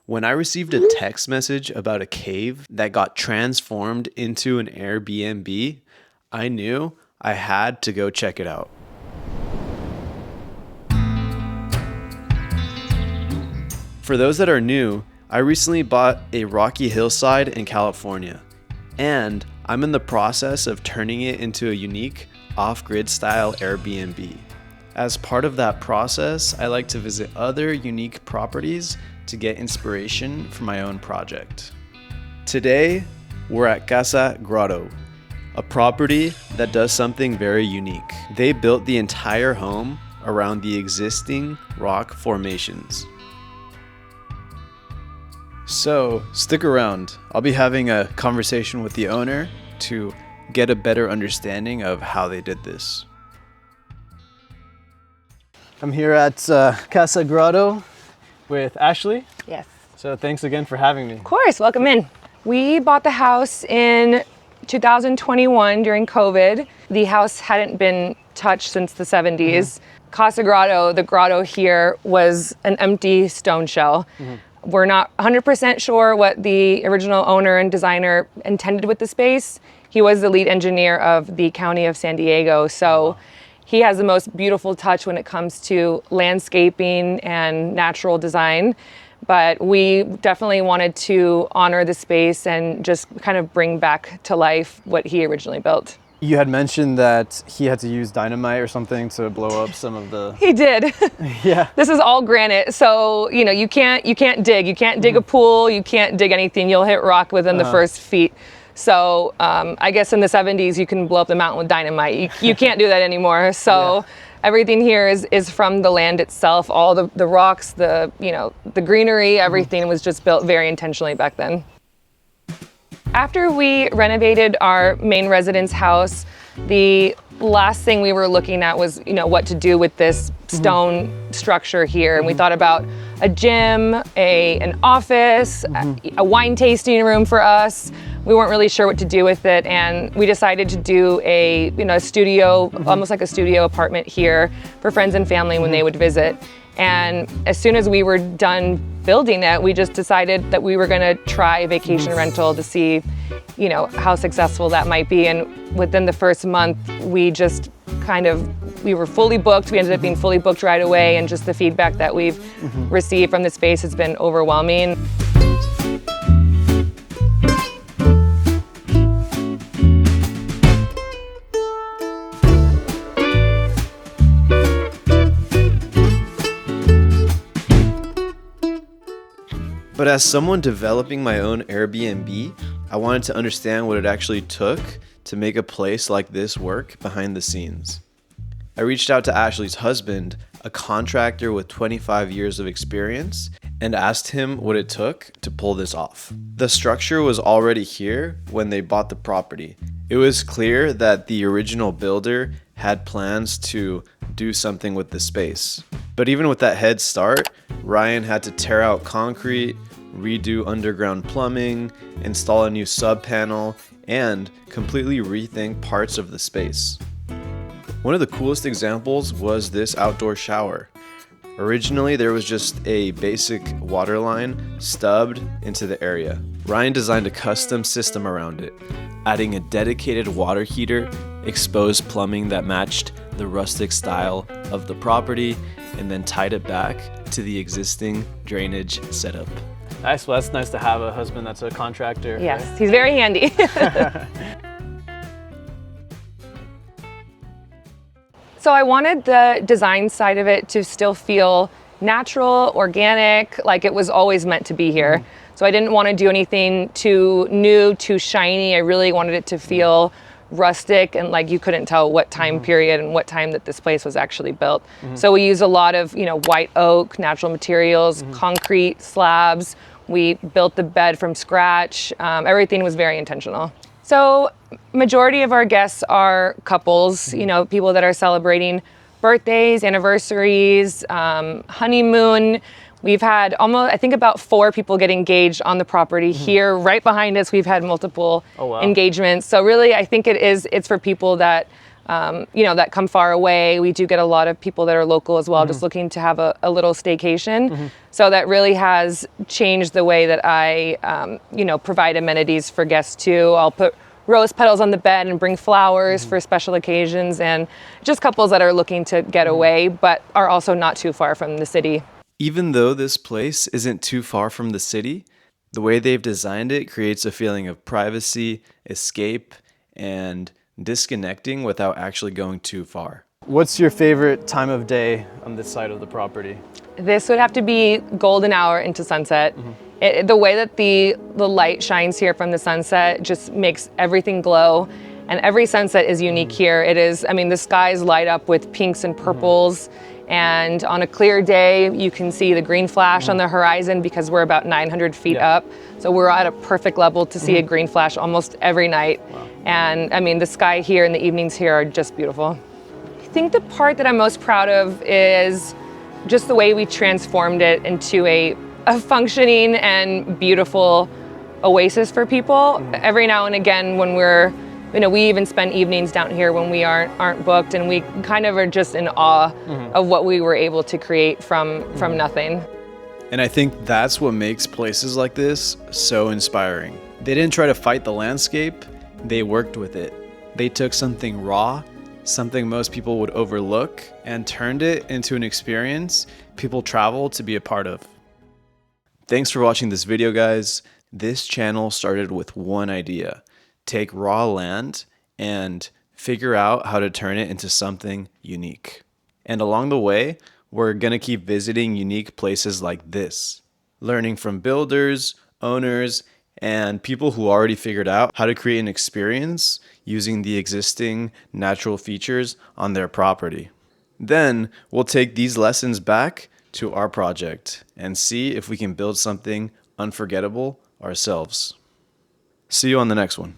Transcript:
When I received a text message about a cave that got transformed into an Airbnb, I knew I had to go check it out. For those that are new, I recently bought a rocky hillside in California, and I'm in the process of turning it into a unique off-grid style Airbnb. As part of that process, I like to visit other unique properties to get inspiration for my own project. Today, we're at Casa Grotto, a property that does something very unique. They built the entire home around the existing rock formations. So, stick around. I'll be having a conversation with the owner to get a better understanding of how they did this. I'm here at Casa Grotto with Ashley. Yes. So thanks again for having me. Of course, welcome in. We bought the house in 2021 during COVID. The house hadn't been touched since the 70s. Casa Grotto, the grotto here, was an empty stone shell. We're not 100% sure what the original owner and designer intended with the space. He was the lead engineer of the County of San Diego, so he has the most beautiful touch when it comes to landscaping and natural design. But we definitely wanted to honor the space and just kind of bring back to life what he originally built. You had mentioned that he had to use dynamite or something to blow up some of the... He did. Yeah. This is all granite, so you can't dig. You can't dig a pool. You can't dig anything. You'll hit rock within the first feet. So I guess in the 70s you can blow up the mountain with dynamite. You can't do that anymore. So everything here is from the land itself. All the rocks, the greenery, everything was just built very intentionally back then. After we renovated our main residence house, the last thing we were looking at was, what to do with this stone structure here. And we thought about a gym, an office, a wine tasting room for us. We weren't really sure what to do with it, and we decided to do a studio, almost like a studio apartment here for friends and family when they would visit. And as soon as we were done building it, we just decided that we were going to try vacation rental to see, how successful that might be. And within the first month, we were fully booked. We ended up being fully booked right away, and just the feedback that we've received from the space has been overwhelming. But as someone developing my own Airbnb, I wanted to understand what it actually took to make a place like this work behind the scenes. I reached out to Ashley's husband, a contractor with 25 years of experience, and asked him what it took to pull this off. The structure was already here when they bought the property. It was clear that the original builder had plans to do something with the space. But even with that head start, Ryan had to tear out concrete, redo underground plumbing, install a new sub panel, and completely rethink parts of the space. One of the coolest examples was this outdoor shower. Originally, there was just a basic water line stubbed into the area. Ryan designed a custom system around it, adding a dedicated water heater, exposed plumbing that matched the rustic style of the property, and then tied it back to the existing drainage setup. Nice. Well, that's nice to have a husband that's a contractor. Yes, right? He's very handy. So I wanted the design side of it to still feel natural, organic, like it was always meant to be here. So I didn't want to do anything too new, too shiny. I really wanted it to feel rustic and like you couldn't tell what time period and what time that this place was actually built. So we use a lot of, white oak, natural materials, concrete slabs. We built the bed from scratch. Everything was very intentional. So majority of our guests are couples, people that are celebrating birthdays, anniversaries, honeymoon. We've had about 4 people get engaged on the property here. Right behind us, we've had multiple engagements. So really, I think it's for people that that come far away. We do get a lot of people that are local as well, just looking to have a little staycation. So that really has changed the way that I, provide amenities for guests too. I'll put rose petals on the bed and bring flowers for special occasions, and just couples that are looking to get away, but are also not too far from the city. Even though this place isn't too far from the city, the way they've designed it creates a feeling of privacy, escape, and disconnecting without actually going too far. What's your favorite time of day on this side of the property? This would have to be golden hour into sunset. The way that the light shines here from the sunset just makes everything glow, and every sunset is unique here. It is, the skies light up with pinks and purples, and on a clear day you can see the green flash on the horizon because we're about 900 feet up. So we're at a perfect level to see a green flash almost every night. Wow. And the sky here and the evenings here are just beautiful. I think the part that I'm most proud of is just the way we transformed it into a functioning and beautiful oasis for people. Every now and again when we even spend evenings down here when we aren't booked, and we kind of are just in awe of what we were able to create from nothing. And I think that's what makes places like this so inspiring. They didn't try to fight the landscape, they worked with it. They took something raw, something most people would overlook, and turned it into an experience people travel to be a part of. Thanks for watching this video, guys. This channel started with one idea: take raw land and figure out how to turn it into something unique. And along the way, we're gonna keep visiting unique places like this, learning from builders, owners, and people who already figured out how to create an experience using the existing natural features on their property. Then we'll take these lessons back to our project and see if we can build something unforgettable ourselves. See you on the next one.